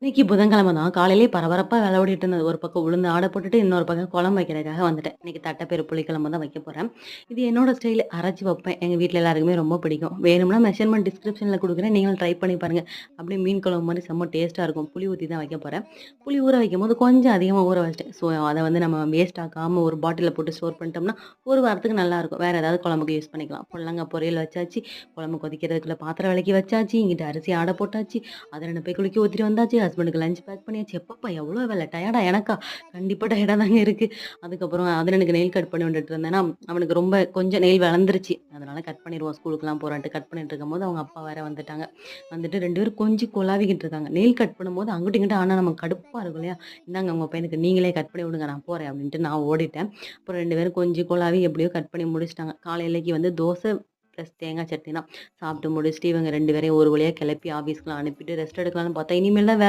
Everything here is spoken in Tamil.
இன்னைக்கு புதன்கிழமை தான். காலையிலேயே பரபரப்பா வேலை ஓடிட்டு இருந்தது. ஒரு பக்கம் உளுந்து ஆட போட்டுட்டு, இன்னொரு பக்கம் குழம்பு வைக்கிறதுக்காக வந்துட்டேன். இன்னைக்கு தட்டைப்பயிறு புளிக்குழம்பு தான் வைக்க போறேன். இது என்னோட ஸ்டைலு. அரைச்சு வைப்பேன். எங்க வீட்ல எல்லாருக்குமே ரொம்ப பிடிக்கும். வேணும்னா மெஷர்மென்ட் டிஸ்கிரிப்ஷன்ல குடுக்குறேன். நீங்களும் ட்ரை பண்ணி பாருங்க. அப்படியே மீன் குழம்பு மாரி செம்ம டேஸ்ட்டா இருக்கும். புளி ஊத்தி தான் வைக்க போறேன். புளி ஊற வைக்கும்போது கொஞ்சம் அதிகமா ஊற வச்சுட்டேன். ஸோ அத வந்து நம்ம வேஸ்ட் ஆக்காம ஒரு பாட்டில்ல போட்டு ஸ்டோர் பண்ணிட்டோம்னா, ஒரு வாரத்துக்கு நல்லாருக்கும். வேற ஏதாவது குழம்புக்கு யூஸ் பண்ணிக்கலாம். புடலங்கா பொரியல் வச்சாச்சு. குழம்பு கொதிக்கிறதுக்குள்ள பாத்திரம் விளக்கி வச்சாச்சு. இங்கிட்டு அரிசி ஆட போட்டாச்சு. அத 2 போய் குளிக்க ஊத்திட்டு வந்தாச்சு. ஹஸ்பண்டுக்கு லஞ்ச் பேக் பண்ணியாச்சு. எப்பப்பா எவ்வளோ வேல டயர்டா எனக்கா? கண்டிப்பா டயர்டா தாங்க இருக்கு. அதுக்கப்புறம் அதனனுக்கு நெயில் கட் பண்ணி விட்டுட்டு இருந்தேன்னா, அவனுக்கு ரொம்ப கொஞ்சம் நெயில் வளர்ந்துருச்சு. அதனால கட் பண்ணிருவோம் ஸ்கூலுக்குலாம் போறான்ட்டு கட் பண்ணிட்டு இருக்கும்போது, அவங்க அப்பா வேற வந்துட்டாங்க. வந்துட்டு 2 பேரும் கொஞ்சி கொலாவிக்கிட்டு இருக்காங்க. நெயில் கட் பண்ணும்போது அங்கிட்டும் இங்கிட்டும் ஆனா நமக்கு கடுப்பா இருக்கும் இல்லையா? "இந்தாங்க உங்க பையனுக்கு நீங்களே கட் பண்ணி விடுங்க நான் போறேன்" அப்படின்ட்டு நான் ஓடிட்டேன். அப்புறம் 2 பேரும் கொஞ்சி கொலாவி எப்படியோ கட் பண்ணி முடிச்சுட்டாங்க. காலையிலைக்கு வந்து தோசை ப்ளஸ் தேங்காய் சட்னி தான். சாப்பிட்டு முடிச்சுட்டு இவங்க 2 பேரையும் ஒரு வழியா கிளப்பி ஆஃபீஸ்க்குலாம் அனுப்பிட்டு ரெஸ்ட் எடுக்கலாம்னு பார்த்தா, இனிமேல் தான்